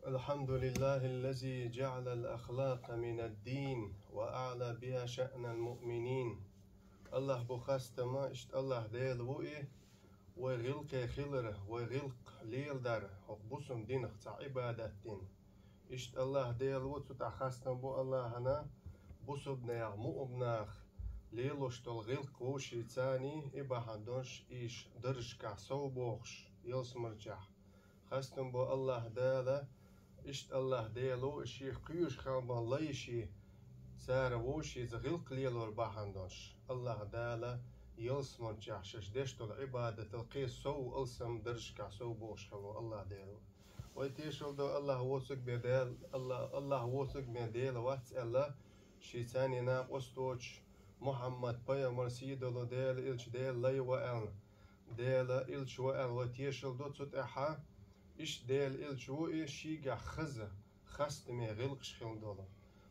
الحمد لله الذي جعل الأخلاق من الدين وأعلى بها شأن المؤمنين. الله بخاستما اشت الله ديل وئي وغلق خلر وغلق ليل دار حقبسم دين خطع عبادة دين اشت الله ديل وتت أخاستم بو الله هنا بصبنا مؤمناخ ليلوشت الغلق وشي تاني إبا هندوش إيش درش كعسو بوخش يلسمرجح خاستم بو الله دالا اشت الله ديلو اشي قيوش خالبا ليشي سار ووشي زغلق ليلور باهندوش الله دالا يلسمر جحشش دشتو العبادة القيس سو ألسم درشكا سو بوش خلو الله ديلو ويتيشل دو الله وثق بديل الله وثق بديل واتس الله شي ثاني ناق وستوش محمد بيامر سيدلو ديل إلش ديل لي وأل ديل إلش وأل ويتيشل دو تسوت إحا إش ديل إلشو إشيجا خزة خست مي غلقش خيل دولو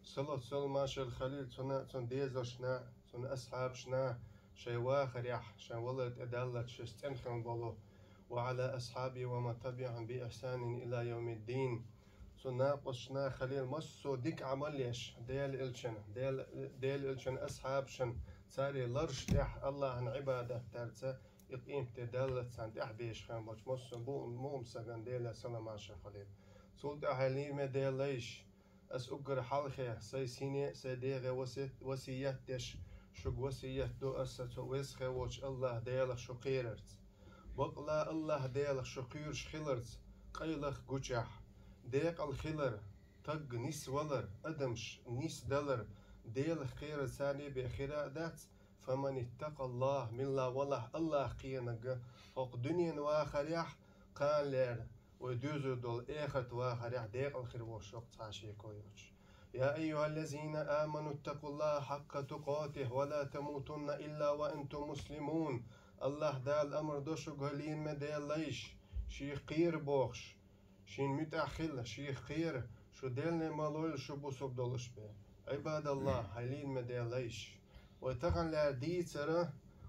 صلاة سلماش الخليل تون ديزلشنا تون أصحابشنا شي واخر يح شي ولد أدلت شستنخن بولو وعلى أصحابي وما تبعهم بإحسان إلى يوم الدين تون ناقشنا خليل مصو ديك عمليش ديل إلشن أصحابشن تاري لرش تح الله عن عبادة تارتا إقيم تدلت سانت أحبيش خان باش مصو موم سجن ديل سلام عشا خليل سولت أهلي ما ديليش أس أقر حلخة سيسيني سيديغ وسيتش شق وسيت دو أسة ويسخة وش الله ديلخ شقيرت بقلا الله ديلخ شقيرش خلرت قيلخ قجح ديق الخلر تق نيس ولر أدمش نيس دلر ديلخ خير ثاني بخير دات فمن اتقى الله من لا والله الله قينق فوق دنيا واخر يح قال لير ودوزو دول إيخت واخر يح ديق الخير وشوق تعشي كويوش يا أيها الذين آمنوا اتقوا الله حق تقاته ولا تموتن إلا وأنتم مسلمون الله دال أمر دوشو قلين ما ديل ليش شي قير بوخش شين متأخل شي قير شو ديلنا مالول شو بوسوب دولش بي عباد الله هلين ما ديل ليش وتغن لا ديتر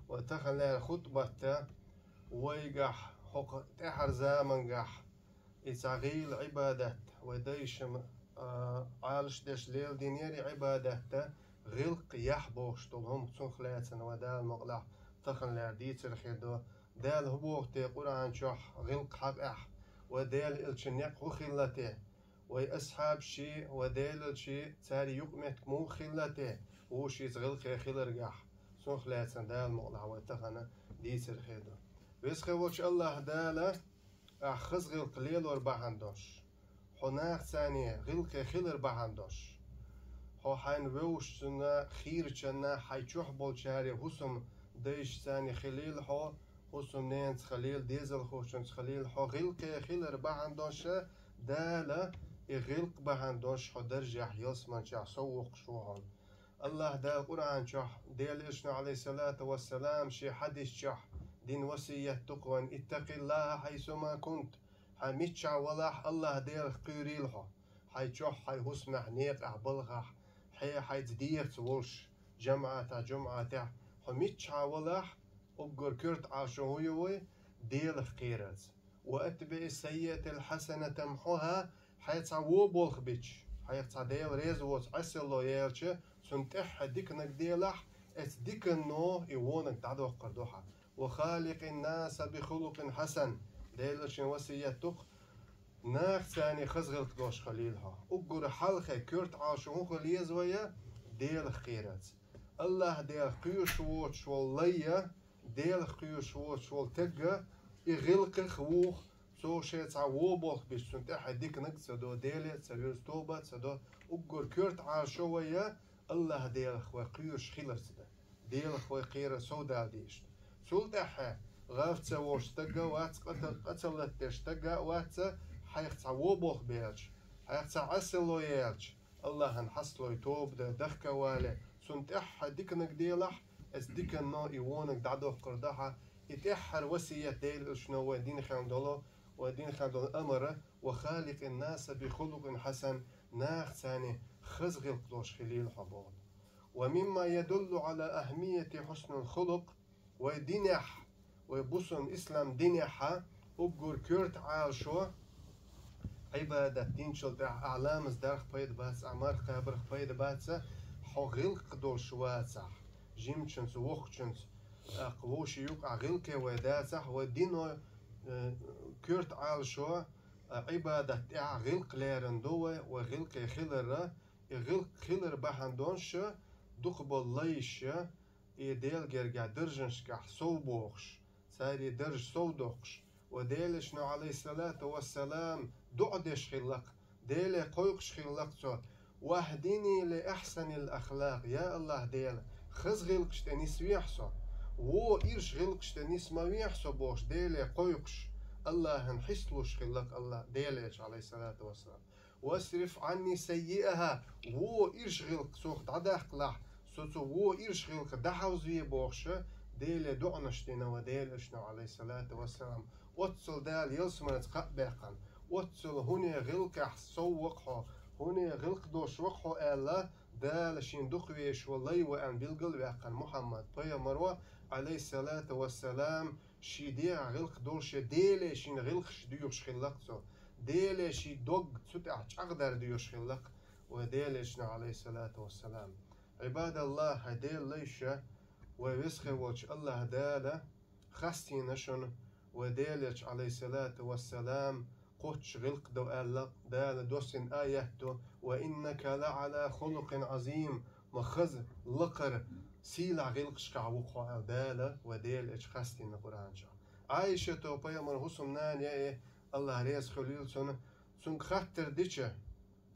وتغن لا خطبة ويقح حق تحر زامن قح إتغيل عبادة وديشم عالش دش ليل دينيري عبادة غلق يحبوش طولهم تنخلاتن ودال مغلح تخن لا ديتر خيدو دال هبوغ تي قرآن شح غلق حق أح ودال الشنيق وخلته وأصحاب شي ودال الشي تاري يقمت مو خلته وشي غلق خلر قح تنخلاتن دال مغلح وتخن ديتر خيدو بس خوش الله داله أخذ غلق ليل وربعندوش هناك ثانية غلق خلر بعندوش هو حين ووش سنة خير جنة حيشوح بولشاري هسم ديش ثاني خليل هو هسم نينت خليل ديزل خوشنت خليل هو غلق خلر بعندوش دالة غلق بعندوش هو درجة يسمن شع سوق شوهن الله دا قرآن شح ديل إشنا عليه الصلاة والسلام شي حديث شح دين وصية تقوى اتق الله حيثما كنت حميتشع ولاح الله دير قيريلها حي جوح حي هسمح نيق أعبلغح حي تدير ولش جمعة حميتشع ولاح أبقر كرت عاشو يوي دير قيرت وأتبع السيئة الحسنة تمحوها حي تعوو بولخ بيتش حي تعديل ريزوت عسلو يالش سنتح ديكنك ديلح ات ديكنو يوونك تعدو قردوحا وخالق الناس بخلق حسن ديلشن وسيتك ناخ ثاني خزغل قدوش خليلها أقر حلقة كرت عاشو خليز ويا ديل خيرت الله ديل قيوش ووش والليا ديل قيوش ووش والتقى يغلق خوخ سو شيء تعوبوخ بيش سنتح ديك نقصدو ديل تسوير توبة تسدو أقر كرت عاشو ويا الله ديل خوي قيوش خيلرت ديل خوي قيرة سودا ديش سلطحة غاف تسووش تقا وات قتلت تش تقا وات حيخ تعوبوخ بيرش حيخ تعسلو يرش الله هنحصلو يتوب ده دخكا والي سنتح ديك نقديلح اس ديك النو يوونك دعدوخ قرداحة يتحر وسية ديل شنو ودين خاندولو ودين خاندولو أمر وخالق الناس بخلق حسن ناخ ثاني خزغل قدوش خليل حبون ومما يدل على أهمية حسن الخلق ودينح وبصن إسلام دينحا أبقر كرت عاشو عبادة دين شلت أعلام درخ بيد باتس أمر خبر بيد باتس حغلق دول شواتسح جيمتشنس ووختشنس قووش يوق عغلق وداتسح ودينو كورت عال شو عبادة غلق ليرن دوه وغلق خلر غلق خلر بحندونش دخبل ليش يديل جرجع درجنش كح صوبوخش ساري درج صودوخش وديلش نو عليه الصلاة والسلام دعدش خلق ديل قويقش خلق سو واهديني لأحسن الأخلاق يا الله ديل خز غلقش تنيس ويحسو و إيرش غلقش تنيس ما ويحسو بوش ديل قويقش الله نحسلوش خلق الله ديلش عليه الصلاة والسلام واصرف عني سيئها و إيرش غلق سوخ دعداق لح سوتو و إيرش غلق دحوزي بوخش ديل دعنشتنا وديلشنا عليه الصلاة والسلام واتسل دال يلسمنت قبقا واتسل هوني غلق سوقحو هوني غلق دوش وقحو ألا دال شين دخويش والله وأن بلقل وقن محمد بيا مروة عليه الصلاة والسلام شيديع غلق دوش ديلي شين غلق شديوش خلقتو ديلي شي دوغ تسوتع تقدر ديوش خلق وديلشنا عليه الصلاة والسلام عباد الله هديل ليش ويسخي وش الله داله خستين شن وديلش عليه الصلاة والسلام قوتش غلق دو ألا دال دوسن آيهتو وإنك لعلى خلق عظيم مخز لقر سيلع غلقش كعوقع دال وديلش خستين القرآن شا عايشة تو بيامر حسن نان يا الله ريس خليل سن خطر ديشه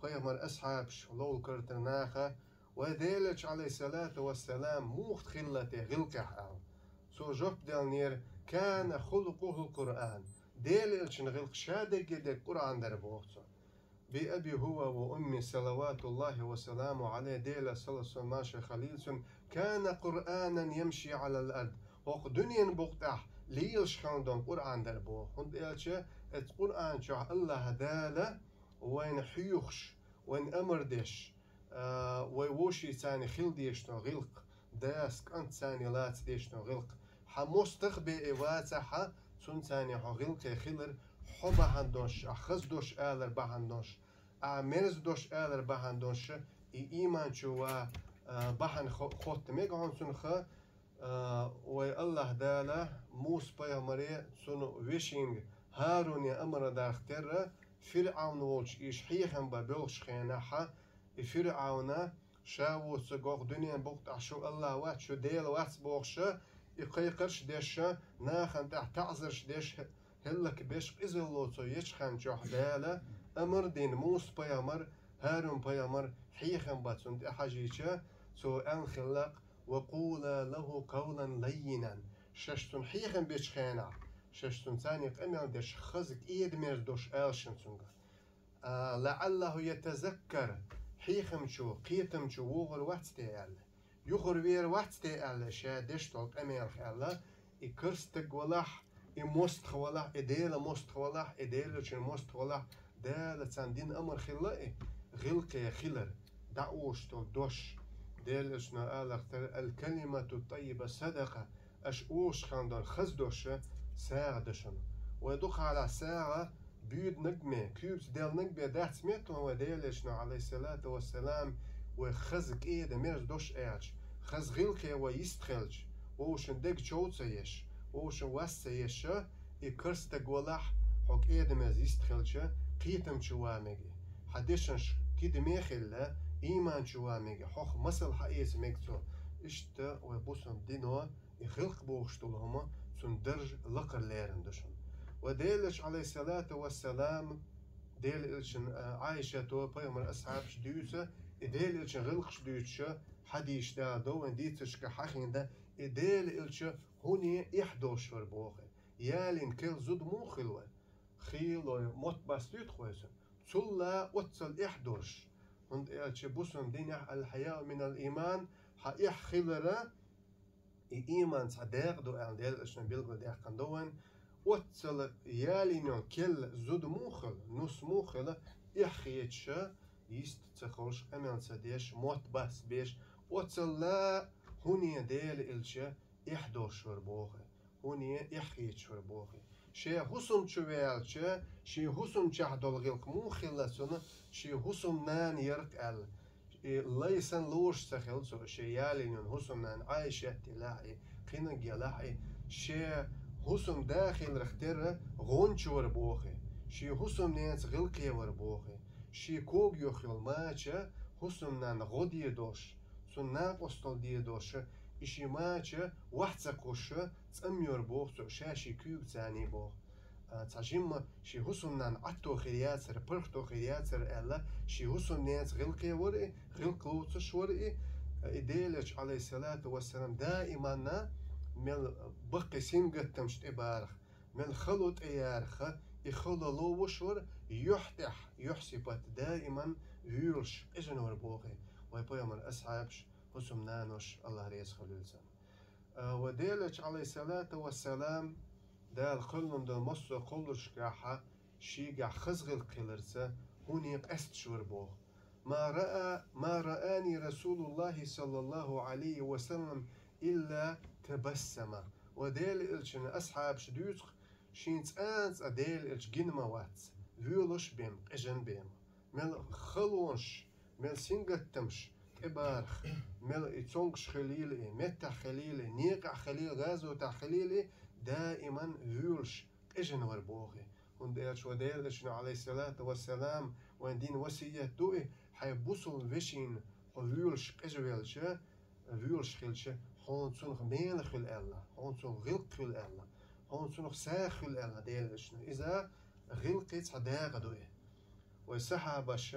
بيامر أصحابش لول كرتناخه وديلش عليه الصلاة والسلام موخت خلته غلقح أو سو جوب دالنير كان خلقه القرآن ديلش نغلق شادق جد القرآن در بوخصو بأبي هو وأمي صلوات الله وسلامه عليه ديل صلى الله عليه خليل كان قرآنا يمشي على الأرض وق دنيا بقطع ليلش خاندون قرآن در بوخ هند إلش القرآن شو الله داله وين حيوخش وين أمردش ويوشي ثاني خل ديشتو غلق داسك أنت ثاني لات ديشتو غلق حموستخ بإواتها سن ثاني غلق خلر حبا هندوش أخز دوش آلر بهندوش أعمرز دوش آلر بهندوش إيمان شو بهن خط ميجون سن خ وي الله داله موس بيامري سن ويشينج هارون يا أمر داختر فرعون وش إيش حيهم ببلش خيناها فرعون شاو سجوق دنيا بوقت عشو الله وات شو ديل وات بوخش يقيقرش ديش ناخن تعذرش ديش هلك بيش إزلو سو يشخن جوح ديلا أمر دين موس بيامر هارون بيامر حيخن باتسون حاجيشة سو أن خلق وقول له قولا لينا ششتون حيخن بيش خينا ششتون ثاني قميان ديش خزك إيد ميردوش آلشن سونغ لعله يتذكر حيخم شو قيتم شو وغر واتستيال يغر وير واتستيال شادش طلق أمير خيالا إكرستك ولح إموست ولح إديل موست ولح إديل شن موست ولح دال تساندين أمر خلاء غلق خلر دعوش طل دوش ديل شنا آلختر الكلمة الطيبة صدقة أش خاندون خزدوش ساعدشن ودوخ على ساعة بيد نجمة كيوبس ديال نجمة دات سميتو وديلشنا عليه الصلاة والسلام وخزك إيه دميرز دوش إيش خز غلقة ويستخلش ووشن دق شوتسيش ووشن واسيش يكرست جولح حق إيه دميرز يستخلش قيتم شوامجي حدشنش كده ميخلا إيمان شوامجي حق مسل حقيس ميكتو إشت وبوسن دينو يخلق بوشتولهما سندرج لقر ليرندشن وديلش عليه الصلاة والسلام ديلشن عايشة تو بيامر أصحاب شديوسة ديلشن غلق شديوسة حديش دا دو انديتش كحاخين دا ديلش هوني إحدوش وربوخي يالين كل زود مو خلوة خيلو موت بسيط خويسن تلا وتصل إحدوش هند إلش بوسن دينيح الحياة من الإيمان حإح خلرة إيمان صدق دو أن ديلشن بيلغو ديح قندوان وتصل يالينو كل زود موخل نص موخل إحيتش يست تخوش أمين سديش موت بس بيش وتصل لا هوني ديل إلش إحدوش وربوخي هوني إحيت شربوخي شي حسم شويالش شي حسم جهدل غلق مو خلصنا شي حسم نان يرك ال ليسن لوش سخل سو شي يالين حسم نان عايشة تلاعي قينا جلاعي شي حسم داخل رختر غونش وربوخي شي حسم نانس غلقي وربوخي شي كوغ يخل ماچه حسم نان غودي دوش سننا قستل دي دوش إشي ماچه وحتى قوش تأمير بوخ سو شاشي كيوب تاني بوخ تاجم شي حسم نان عطو خيرياتر برختو خيرياتر ألا شي حسم نانس غلقي ورقي غلق لوتش ورقي إديلج عليه الصلاة والسلام دائما مل بقي سينغتمش إبارخ مل خلط إيارخ يخلو لوشور يحتح يحسبت دائما يولش إجنور بوخي ويبيامر أصحابش حسم نانوش الله ريز خلولزن وديلج عليه الصلاة والسلام دال خلن دال مصر قلش كاحا شيقع خزغل قلرسة هوني قست شور بوخ ما رآني رسول الله صلى الله عليه وسلم إلا تبسم وديل إلشن أصحاب شدوتخ شينت أنت أديل إلش جنما واتس فيولش بيم قجن بيم مل خلونش مل سينغتمش إبارخ مل إتونغش خليلي متى خليلي نيقع خليل غازو تاع خليلي دائما فيولش قجن وربوخي ونديلش وديلش عليه الصلاة والسلام وين دين وسية دوئي حيبوصل فيشين فيولش قجويلش فيولش خلش هون تونغ ميل خل الله هون تونغ غلق خل الله هون تونغ ساخل الله ديلشنا إذا غلقت حداغ دوئي ويسحابش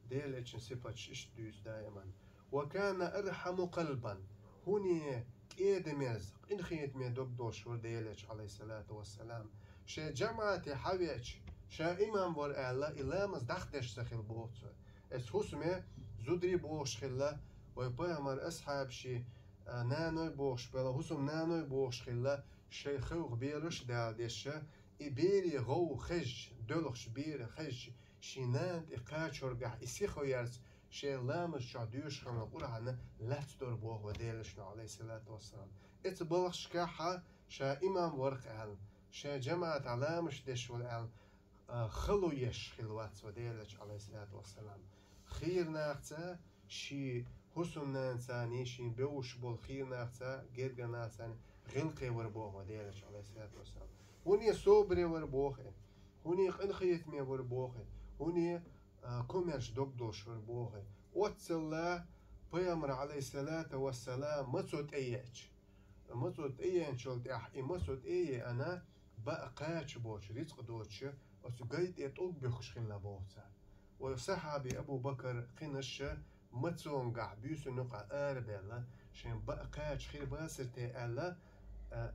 ديلشن سبتش اشتوز دائما وكان أرحم قلبا هوني كيد مرزق إن خيت من دكدوش وديلش عليه الصلاة والسلام شا جماعة حويج شا إمام ور الله إلا مزدخدش سخل بوت اس حسمه زودري بوش خلا ويبيامر أصحاب شي نانوي بوش بلا حسم نانوي بوش خلا شي خوغ بيرش دالدش إبيري غو خج دولخش بير خج شيناند إقاچورگح إسيخو يرس شي لامش شاديوش خمنا قرحنا لفتور بوه وديلشنا عليه الصلاة والسلام إت بلخش كاحا شا إمام ورق أهل شا جماعة علامش دش والأهل خلو يش خلوات وديلش عليه الصلاة والسلام خير ناقتا شي حسن نانساني شي بوش بول خير ناقتا جرغا نانساني غلقي وربوه وديلش عليه الصلاة والسلام هوني صوبري وربوه هوني قنخيت مي وربوه هوني كوميرش دكدوش وربوه واتسلا بيامر عليه الصلاة والسلام مصوت ايج مصوت ايج شلت احي مصوت اي انا بقى قاش بوش رزق دوتش وسجيت يطوق بخشخنا بوتا وصحابي ابو بكر قنش متصونقع بيوسو نقع اربلا شين بقى قاش خير باسرتي الا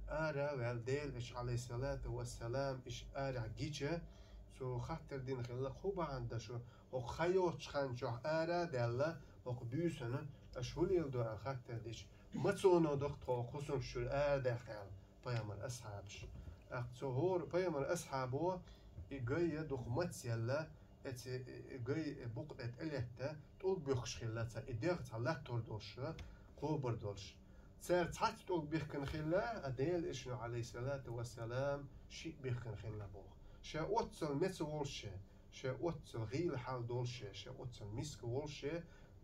ارا والديل اش عليه الصلاة والسلام اش ارا جيجه سو خاطر دين خلا خوبا عندشو وخيوت خانجو ارا دلا وقبيوسنا اشول يلدو خاطر ديش متصونو دكتور خصوم شو داخل بيامر اصحابش اقتصور بيامر اصحابو إجاي دخمت يلا ات إجاي بقطة اليتا تقول بيخش خلاتا إديك تعلق تردوش قوبر دوش صار تحت تقول بيخن خلا أديل إشنا عليه الصلاة والسلام شيء بيخن خلا بوخ شا أوتصل مس ولشة شا أوتصل غيل حال دولشة شا أوتصل مسك ولشة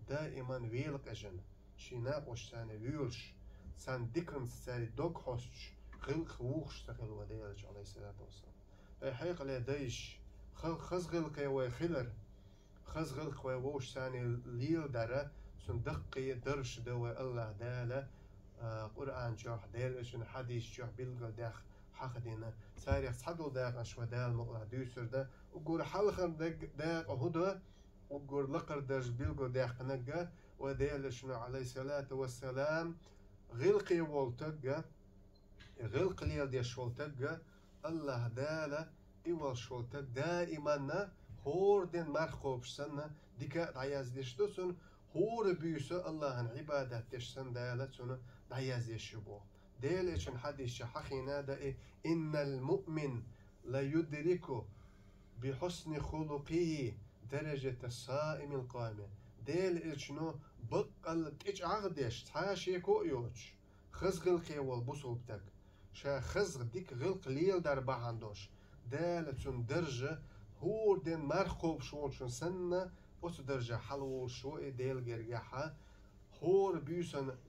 دائما ويلق أجن شينا وش ثاني ويلش سان ديكرم ساري دوغ هوش غيل خوخش تخل وديلش عليه الصلاة والسلام حيق لي دايش خزغل قوي خلر خزغل قوي وش ثاني ليل دارا سندقي درش دوا الله دالا قرآن جوح ديلشن حديث جوح بلغ داخ حق دينا ساري صدو داخ أشوا دال مقلا دوسر دا وقور حلخر داخ أهدا وقور لقر درش بلغ داخ نجا وديلشن عليه الصلاة والسلام غلقي والتجا غلق ليل ديش والتجا الله دالا إيوال شولتك دائما هور دين مرخوب سنة ديكا دعياز ديش دوسن هور بيوسو الله عبادة تشسن دالت سنة دعياز يشبو ديل إيشن حديث حقينا دا إن المؤمن لا يدرك بحسن خلقه درجة الصائم القائم ديل إيشنو بقل تيج عغديش تحاشي كويوش خزغل قيوال بصوبتك شا خزغ ديك غلق ليل در بحندوش دال تون درجة هو دين مرخوب شول شون سنة وتو درجة حلو شو ديل جرجحها هور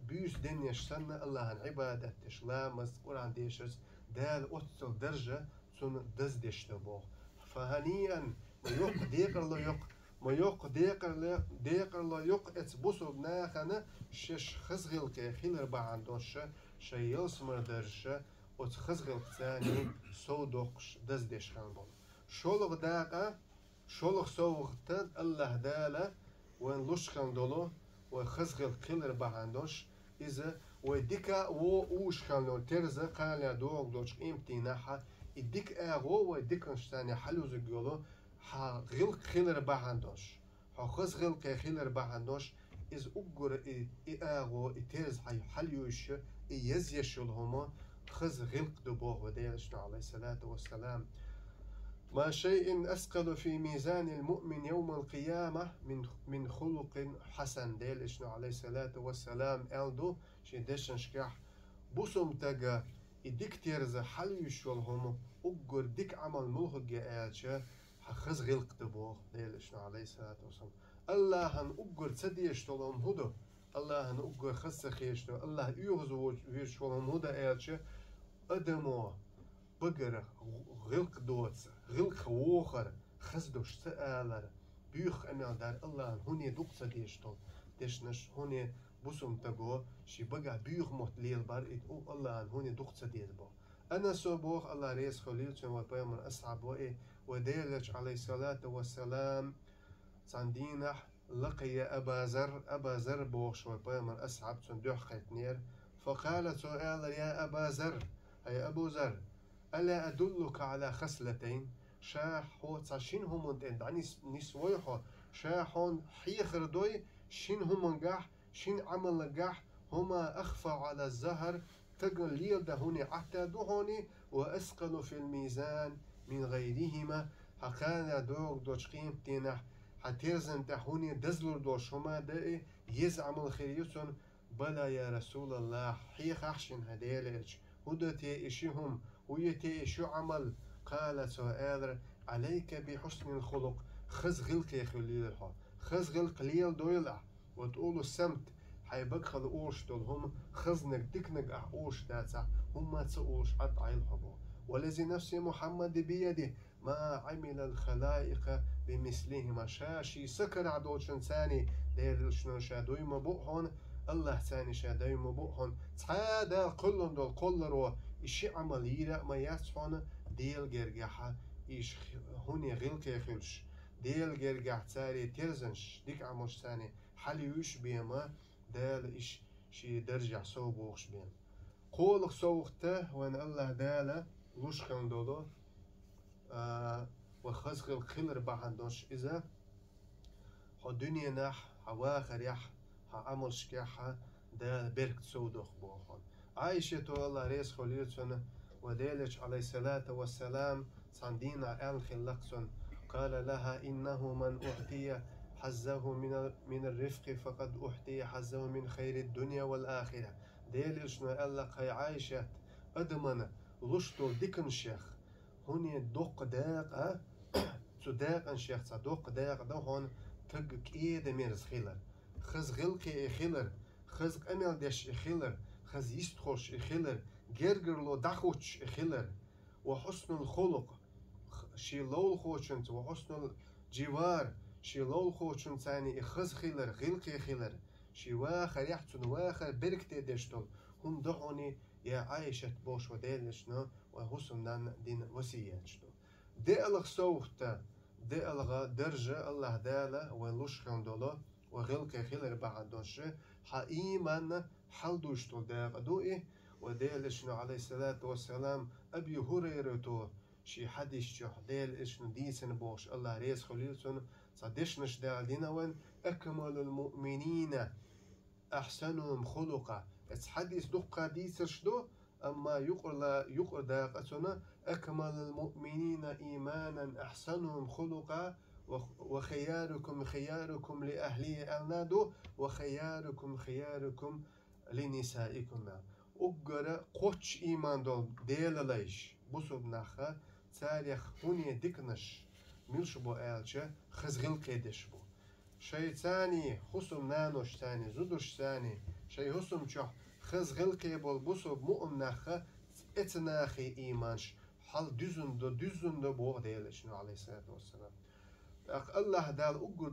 بيوس دنيش سنة الله عن عبادة تشلامس قرآن ديشس دال أتل درجة تون دز ديش تبوه فهنيئا ما يق ديقر لا يق ما يق ديقر لا يق اتبوسو بناخنا شش خزغل كي خيلر بعندوش شيل سمر درجة وتخزغل ثاني سودوقش دز ديش خانبون شولغ داقة شولغ سوغ تد الله دالة وين لشخن دولو وخزغل خيلر بعندوش إذا وديكا ووش خانو ترزا قال يا دوغ دوش امتناحة الديك اغو وديك نشتاني حلو زجولو ها غلق خيلر بعندوش ها خز غلق خيلر بعندوش إذ أجر اغو ترز حليوش يزيشل هما خز غلق دبوغ وديلشنا عليه الصلاة والسلام ما شيء أثقل في ميزان المؤمن يوم القيامة من خلق حسن ديلشنا عليه الصلاة والسلام ألدو شدشن شكاح بوسم تجا الديك تيرز حليوش والهم أجر ديك عمل ملغ جاءاتش خز غلق دبوغ ديلشنا عليه الصلاة والسلام الله هن أجر تديش طلهم هدو الله هن أجر خس خيشتو الله يغزو ويش والهم هدو آتش أدمو بقر غلق دوتس غلق ووخر خزدوش سآلر بيخ أمال دار الله هوني دوقس ديشتو ديشنش هوني بوسم تقو شي بقى بيخ موت ليل بار او الله هوني دوقس ديزبو أنا سوبوخ الله ريس خليلتون وبيامن أصعب وإيه وديلج عليه الصلاة والسلام صندينح لقي أبا زر بوخ وبيامن أصعب تندوح خيتنير فقال سؤال يا أبا زر أي أبو زر ألا أدلك على خصلتين شاحو تشين هم دعني نسويحو شاحون حيخر دوي شين هم نجاح شين عمل نجاح هما أخفى على الزهر تقل ليل دهوني عتادوهوني وأسقل في الميزان من غيرهما حقانا دوغ دوشقيم تينح حتيرزن تهوني دزلور دوش هما دائي يزعمل خيريسون بلا يا رسول الله حيخ أحشن هديلج هدتي إشيهم ويتي شو عمل قال سؤال عليك بحسن الخلق خز غلق يخليلها خز غلق ليل دويلع وتقولوا السمت حيبقى الأوش دولهم خزنك ديكنك أوش داتا هم تسأوش عطعي الحبو والذي نفس محمد بيده ما عمل الخلائق بمثلهما شاشي سكر عدوشن ثاني دير شنو شادوي مبوحون الله ثاني شادوي مبوحون تعادا كلهم دول كلرو إشي عمليرا ما يسفون ديل جرجحة إيش هوني غلق يخلش ديل جرجح تاري ترزنش ديك عموش ثاني حليوش بيما دال إيش شي درجع صوبوخش بيم قولك صوغته وان الله داله لوش خندولو وخزق الخلر بعندوش إذا ها دنيا نح هواخر يح ها عمل شكاحة دال بركت صودوخ بوخون عايشة الله ريس خليلتون وديلج عليه الصلاة والسلام صندينا الخلقسون قال لها إنه من أعطي حزه من الرفق فقد أحتي حزه من خير الدنيا والآخرة ديل شنو قال لك هي عايشة أدمنا لشتو ديكن شيخ هوني دوق داق تداق شيخ صدوق داق ده هون تق إيد ميرز خيلر خز غلقي خيلر خز أمل دش خيلر خز يستخوش خيلر جرجر لو دخوش خيلر وحسن الخلق شيلول خوشنت وحسن الجوار شيلول خوشن ثاني خز خيلر غلقي خيلر شي واخر يحتن واخر بركتي دشتل هم دعوني يا عايشة بوش وديلشنا وحسن دين وسياتشتو دي ألغ صوتا دي ألغ درجة الله دالة ولوش خندولا وغلقي خيلر بعدوش حقيما حل دوشتل داغ دوئي وديلشنا عليه الصلاة والسلام أبي هريرتو شي حديث شح ديل إشن ديسن بوش الله ريس خليلسون صدشنش دال دينوان أكمل المؤمنين أحسنهم خلقا اتس حديث دقا ديسرش دو أما يقر داقتنا أكمل المؤمنين إيمانا أحسنهم خلقا وخياركم خياركم لأهلي أولادو وخياركم خياركم لنسائكم أجر قوتش إيمان دول ديل ليش بوسب نخا تاريخ هوني ديكنش ملش بو آلشة خزغل قيدش بو شيء ثاني خصم نانوش ثاني زودش ثاني شيء خصم شح خزغل قيبول بوسب مؤمن نخا اتناخي إيمانش حال düzün de بوغ ديلش عليه الصلاة والسلام الله دال أجر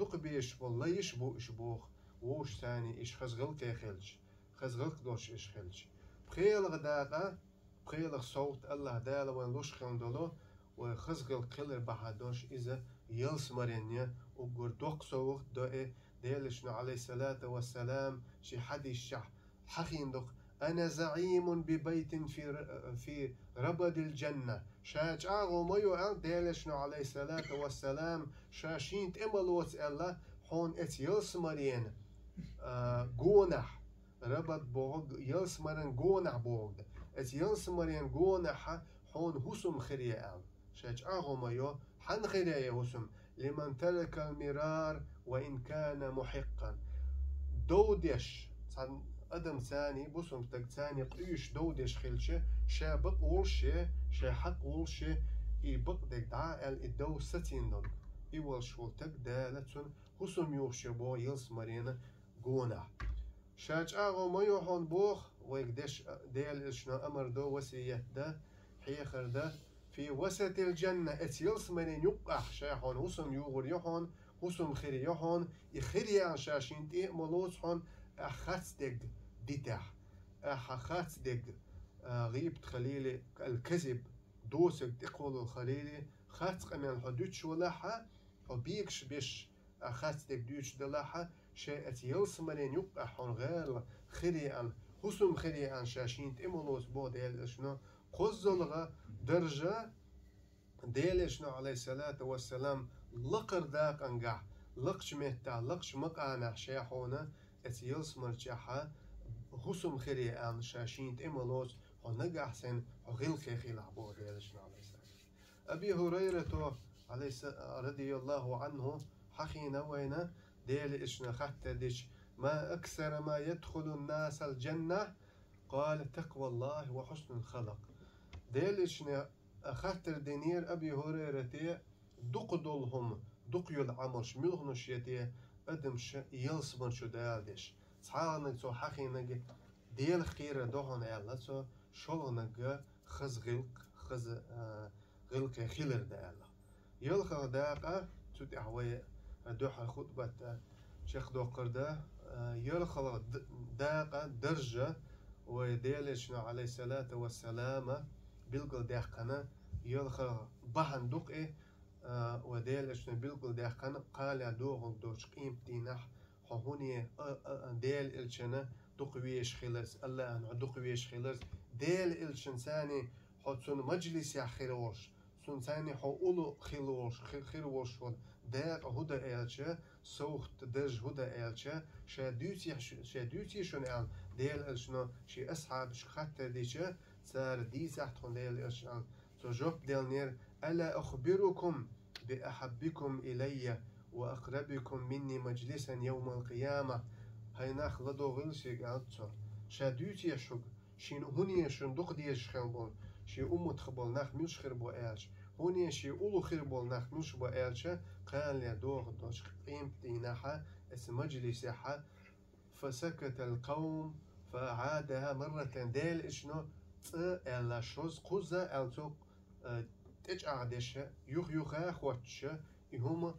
دق بيش بول ليش بو إش بوغ ووش ثاني إش خزغل كي خلش خزغل دوش إش خلش بخيل غداقة بخيل صوت الله دال وين لوش خندلو وخزغل قلر بحدوش إذا يلس مرينيا أجر دق صوت دو ديلشنا عليه الصلاة والسلام شي حدي الشح حخين دق أنا زعيم ببيت في ربد الجنة شاج أغو ميو ديلشنا عليه الصلاة والسلام شاشينت إمالوت الله حون إت يلس مرين جونح ربد بوغ يلس مرين جونح بوغ إت يلس مرين جونح حون هسم خريا شاج أغو ميو حن خريا هسم لمن ترك المرار وإن كان محقا دودش أدم ثاني بوسم تك ثاني قيش دودش خلشة شابق ولشة شحق ولشة يبق دك دعاء الدو ستين دل يول شو تك دالتون هسم يوشة بو يلس مرينا جونا شاج أغو ما يوحون بوخ ويقدش ديل إشنا أمر دو وسية ده حيخر ده في وسط الجنة اتيلس مرين يقح شاحون هسم يوغر يحون هسم خير يحون يخير عن شاشين تي ملوز حون أخذ دق ديتح أخذ دق غيبت خليلي الكذب دوسك تقول الخليلي خاتق من الحدود شو لحا وبيكش بيش أخذ دق دوش دلحا شيء أتيلس مرين يقحون غير خيري عن هسم خيري عن شاشين تي ملوز بود إشنا قزلغة درجة ديلشنا عليه الصلاة والسلام لقر داق أنقع لقش مهتا لقش مقانع شيحونا اتيلس مرجحة هسم خيري عن شاشين تملوز ونقع سن وغلقي خلعبو ديلشنا عليه الصلاة أبي هريرة عليه رضي الله عنه حخينا وين ديلشنا حتى ديش ما أكثر ما يدخل الناس الجنة قال تقوى الله وحسن الخلق ديلشنا خاطر دينير أبي هريرة دق دولهم دق يلعمر شميلهم شيتي أدمش يلسبن شو دالدش صحانا تو حقينا ديل خير دوهن ألا تو شلونك خز غلق خيلر دالا يلخ داقة تود أحوي دوح خطبة شيخ دوقر دا يلخ داقة درجة وديلشنا عليه الصلاة والسلام بلقل داقنا يلخ بحن دقئ وديلشنا بلقل داقنا قال دوغل دوش قيمتي نح هوني ديل إلشنا دقويش خلص الله أنه دقويش خلص ديل إلشن ثاني حتسون مجلس يا خيروش سون ثاني حقولو خيروش داق هدا إلشة سوخت درج هدا إلشة شادوتي شون أن ديل إلشنا شي أصحاب شخاتر ديشة صار دي سحتون ديل إلشنا سجوب ديل نير ألا أخبركم بأحبكم إلي وأقربكم مني مجلسا يوم القيامة هيناخ لدو غلسي قالتو شادوتي يشوك شين هوني شن دوق ديش خلبون شي تخبول ناخ ملش خربو إلش هوني شي أولو خربول ناخ ملش بو إلش قال لي دوغ دوش قيمتي ناحا اس مجلسها فسكت القوم فعادها مرة ديل إشنو إلا شوز قوزة ألتو تجعدش يخا خوتش يهم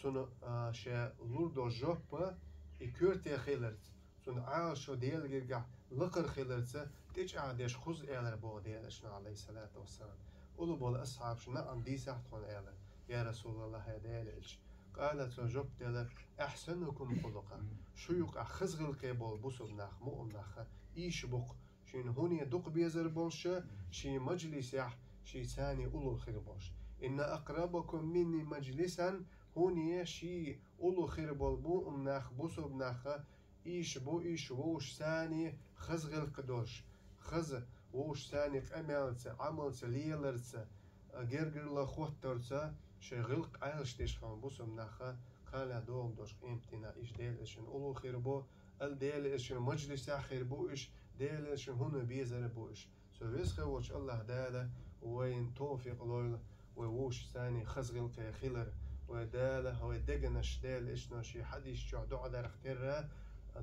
سون شا لوردو جوب يكورتي خيلرت سون عاشو ديال جرجع لقر خيلرت تجعدش خوز إلر بو ديالشنا عليه الصلاة والسلام قولوا بول أصحاب شنا عن دي ساحتون إلر يا رسول الله هدالش قالت جوب ديال أحسنكم خلقا شيوك أخزغل قبول بوسو ناخ مؤم ناخ إيش بق شين هوني دق بيزر بولش شي مجلس يح شي ثاني أولو خير بوش إن أقربكم مني مجلسا هوني شي أولو خير بولبو ناخ بوسو بناخ إيش ووش ثاني خزغل قدوش خز ووش ثاني قمالت عملت ليلرت جرجر لخوترت شغلق عايش تشخان بوسو بناخ قال دوم دوش قيمتنا إيش ديل إشن أولو خير بو الديل إشن مجلس خير بو إيش ديل شن هنا بيزر بوش سو ويسخ وش الله داله وين توفيق لول ووش ثاني خزغل خيلر وداله هو دجنش دال إشنا شي حديش جعدو على اختيره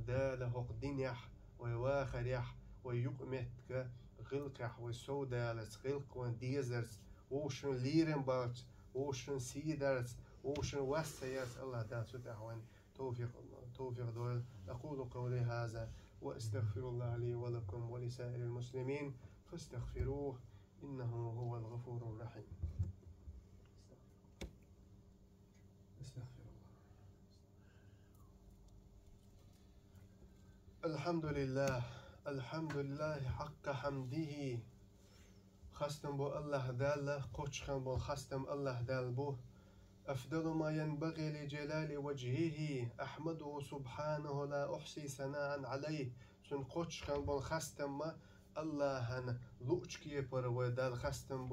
داله هو دينيح وواخر يح ويقمتك غلقح وسودا لسغلق وديزرس وشن ليرن بارت وشن سيدرس وشن وسيرس الله دال ستحوان توفيق دول أقول قولي هذا وأستغفر الله لي ولكم ولسائر المسلمين فاستغفروه إنه هو الغفور الرحيم. استغفر الله. الحمد لله حق حمده. خستم بو الله دال قوشخن بو خستم الله دال بو أفضل ما ينبغي لجلال وجهه أحمده سبحانه لا أحصي ثناء عليه. سن قوشخن بو خستم ما الله هن لوچكي پر ودال خستم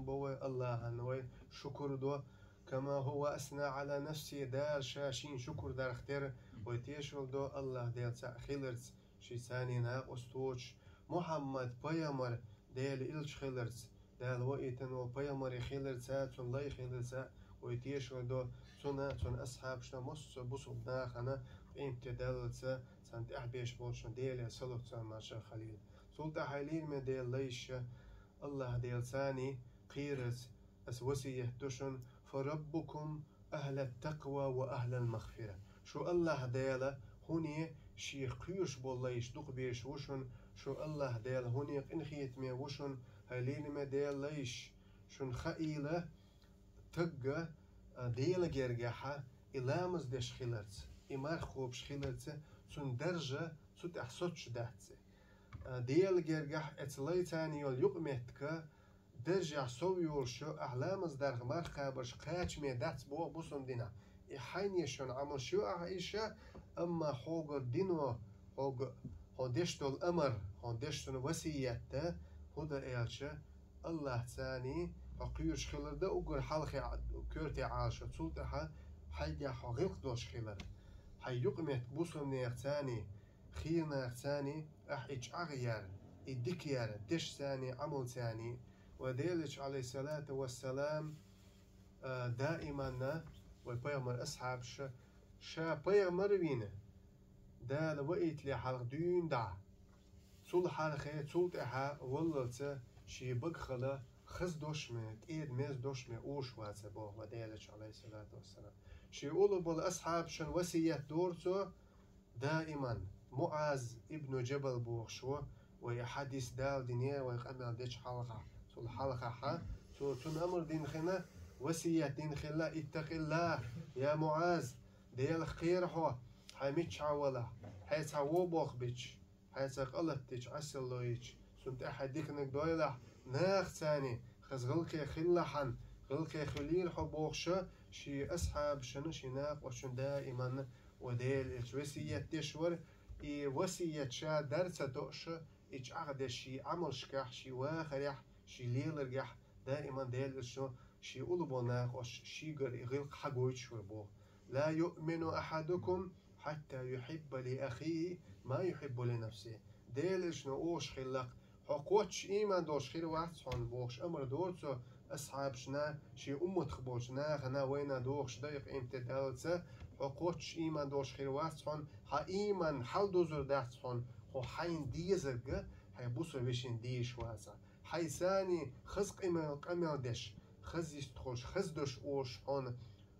بو الله هن وي شكر دو كما هو أثنى على نفسي دار شاشين شكر دار اختير ويتيشل دو الله ديل خيلرز شي ثاني ناق استوش محمد بيامر ديل إلش خيلرز دال وإيتن وبيامر خيلرز سن لاي خيلرز ويتيشل دو سن أصحاب شنا مص بصب ناخنا قيمت دالتس سنت أحبيش بولشن ديل سلوت ماشا خليل سلطة حليل من ديل ليش الله ديل ثاني قيرز أس وسيه دوشن فربكم أهل التقوى وأهل المغفرة. شو الله ديلا هوني شي قيوش بوليش دوق بيش وشن شو الله ديلا هوني انخيت مي وشن هلين ما ديل ليش شن خائلة تقى ديلا جرجحة إلامز دش خيلرت إمار خوب شخيلرت سن درجة سوت أحسوتش دهتسي ديلا جرجح اتلايتاني يقمتك درجع سويول شو أحلامز درغ مرخا برش قاچ مي داتس بو بوسم دينا إحين يشون عمل شو أعيشة أما حوغر دينو هو دشتو الأمر هو دشتو وسيئته هدا إيالشة الله ثاني أقيوش خلر دا أقر حلقي كورتي عاشة تسولتها حيجا حغيق دوش خلر حيقمت بوسم نير ثاني خير نير ثاني إج أغيار إدكيار دش ثاني عمل ثاني وديلش عليه الصلاة والسلام دائما وبيامر أصحاب شا بيامر وينه دال وقت لي حلق دون دع صول حلقة صول تها وللت شي بقخلة خز دوشمة إيد ميز دوشمة أوش واتسبه وديلش عليه الصلاة والسلام شي أولو بالأصحاب شن وسية دورته دائما معاذ ابن جبل بوخشو ويحدث دال دنيا ويقمل ديش حلقة الحلقة ها سون أمر دين خنا وسية دين خلا اتق الله يا معاذ ديال خير هو حميتش عولا حيث هو بوخ بيتش حيث قلتش عسلويتش سنت أحدك نقدويلح ناخ ثاني خزغلك خلحن غلك خليل حبوخشة شي أصحاب شنو شناق وشن دائما وديل وسية تشور إي وسية شا درس دوش إيش عقد شي عمل شكح شي واخريح شي ليلرجح دائما ديل شو شي أولبونا وش شي غير حقويش وبو لا يؤمن أحدكم حتى يحب لأخيه ما يحب لنفسه ديل شنو أوش خلق حقوتش إيمان دوش خير واتسون بوش أمر دورتو أصحاب شنا شي أمت خبوشنا خنا وينا دوش دايق امتدالتسا حقوتش إيمان دوش خير واتسون ها إيمان حل دوزر داتسون هو حين ديزرق هاي بوسو بيشين ديش واسا حيثاني خز قمل دش خز يستخوش خز دوش اوش هون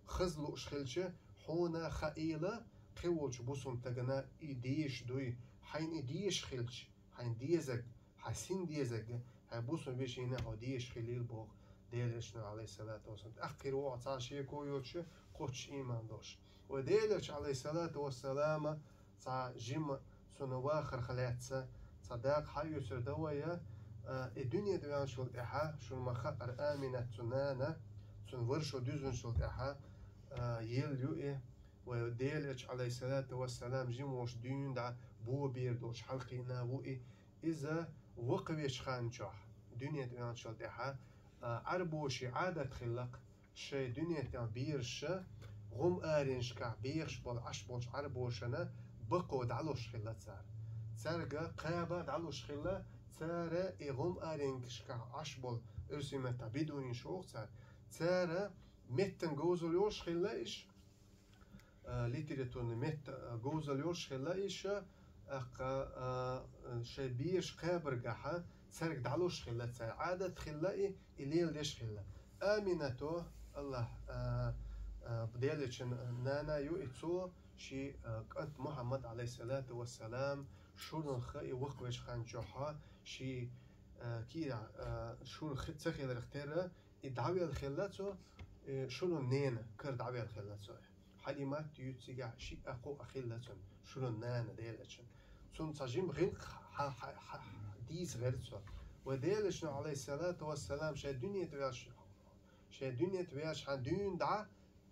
خز لوش خلشة هونا خائلة قوش بوسم تغنا إيديش دوي حين إيديش خلش حين ديزك حسين ديزك هاي بوسم بيشينا هو ديش خليل بوغ ديلشنا عليه الصلاة والسلام أخير وقت عشي كويوتش قوتش إيمان دوش وديلش عليه الصلاة والسلام تا جيم سنواخر خلاتسا صداق حيو سردوية الدنيا دوان شلت إحا شو المخاطر آمنة تنانا سنورشو دوزن شلت إحا يل يوئي وديلش عليه الصلاة والسلام جيموش دين دا بو بيردوش حلقينا وئي إذا وقويش خانجح دنيا دوان شلت إحا عربوشي عادة خلق شي دنيا دوان بيرش غم آرينش كع بيرش بول عش بولش عربوشنا بقود علوش خلت سار تسرقة قابة دعلوش خلا تسارة إغم أرينكشكا عشبول إرسمتا بدون شوق تسارة متن جوزليوش خلا إيش ليتراتورن مت جوزليوش خلا إيش شبيش قابرجحة تسرق دعلوش خلا تسار عادة خلا إليل ديش خلا آمنته الله بديلش نانا يؤتو شي قد محمد عليه الصلاة والسلام شورن خي وقوش خان جوحا شي كيرا شور تخيل الاختيار دعوة الخلاتو شورن نين كر دعوة الخلاتو حليمات يتسجع شي أقو أخلاتو شورن نانا ديلشن سون تجيم غير ديس غيرتو وديلش عليه الصلاة والسلام شي الدنيا توياش شي الدنيا توياش عن دون دع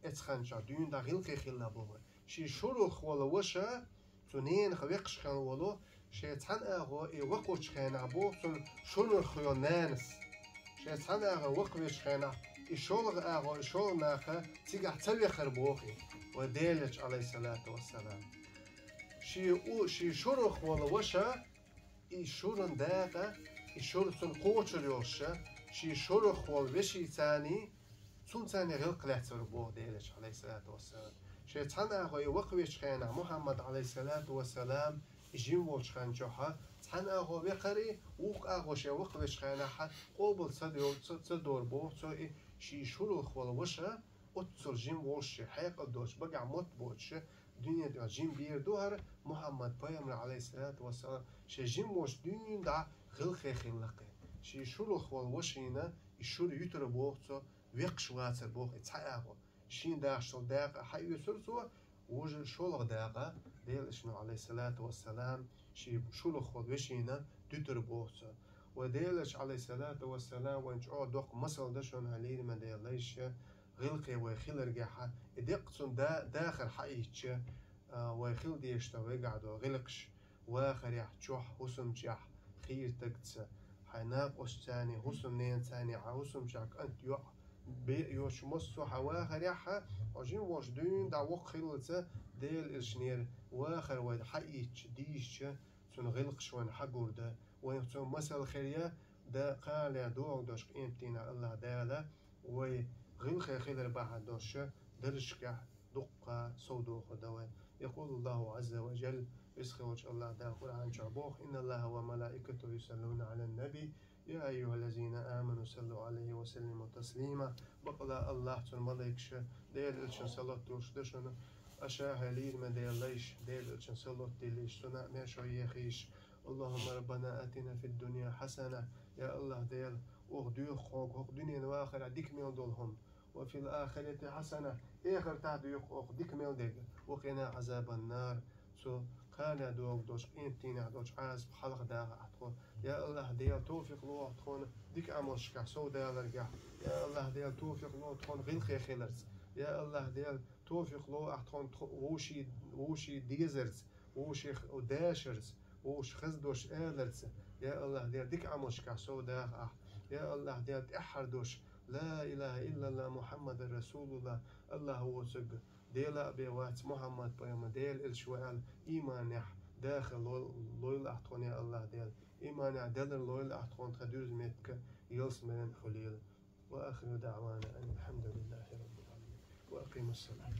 اتخانشا دون دع غير خلا بوه شي شروخ ولا وشا تنين خويقش خان ولو شي تحن اغو اي وقوش خان عبو تن شروخ يونانس شي تحن اغو وقوش خان اي شولغ اغو اي شولغ ناخا تيجح تلي خربوخي وديلج عليه الصلاة والسلام شي شروخ ولا وشا اي شورن داقا اي شروخ تن قوشر يوشا شي شروخ ولا وشي تاني تون تاني غلق لحتر بو ديلج عليه الصلاة والسلام شيطان أخوي وقويش خينا محمد عليه الصلاة والسلام جيم وش خان جوها تحن أخوي بقري وق أخوي شيء وقويش خينا حد قبل صدور بو صوي شي شروخ ولا وشة أتصل جيم وش حيق الدوش بقع موت بوش دنيا دو جيم بير دوهر محمد بيامر عليه الصلاة والسلام شي جيم وش دنيا دا غلقي خلقي شي شروخ ولا وشينا يشور يتر بوخصو ويقش واتر بوخ اتحققو شين داخل داقة حي يسرسوا وجه شولغ داقة ديل إشنو عليه الصلاة والسلام شي شولغ خود وشينا دتر بوخصة وديلش عليه الصلاة والسلام وانجعو دوق مصل دشون هليل ما ديليش غلقي ويخيل رجعها دقصن داخل حقيقش ويخيل ديشتا ويقعدو غلقش واخر يحجوح حسم جح خير تقتس حيناق وشتاني حسم نين تاني حسم جاك أنت يوح يوش مصو حواخر يحا وجين واش دون دا وق خلصة ديل إرشنير واخر وايد حقيقش ديش تون غلقش وان حقور دا وين تون مسألة خيرية دا قال يا دوغ دوش قيمتنا الله دالا وي غلق خير بعد دوش درشكح دقة صودوخ دوان يقول الله عز وجل يسخوش الله دا قرآن شعبوخ إن الله وملائكته يصلون على النبي يا أيها الذين آمنوا صلوا عليه وسلموا تسليما بقلا الله تن ملائكش ديل إلشن صلاة دوش دشنا أشاها ليل ما ديل ليش ديل إلشن صلاة ديليش سنة ماشو يخيش اللهم ربنا آتنا في الدنيا حسنة يا الله ديل أغدو خوك دنيا واخر عديك ميل دولهم وفي الآخرة حسنة آخر تعدو أغديك ميل ديل وقنا عذاب النار سو قال دوغ دوش قيمتين دوش عازب حلق داغ أحتخون يا الله ديال توفيق لو أحتخون ديك عموشكا سو ديال رجع يا الله ديال توفيق لو أحتخون غير خيلرز يا الله ديال توفيق لو أحتخون وشي ديزرز وشي داشرز وش خزدوش آلرز يا الله ديال ديك عموشكا سو داغ يا الله ديال تأحر دوش لا إله إلا الله محمد رسول الله الله هو سج ديلا بيوات محمد بيوم ديل الشوال إيمان داخل لويل أحتون يا الله ديل إيمان دل لويل أحتون خدوز متك يلس من خليل وآخر دعوانا أن الحمد لله رب العالمين وأقيم الصلاة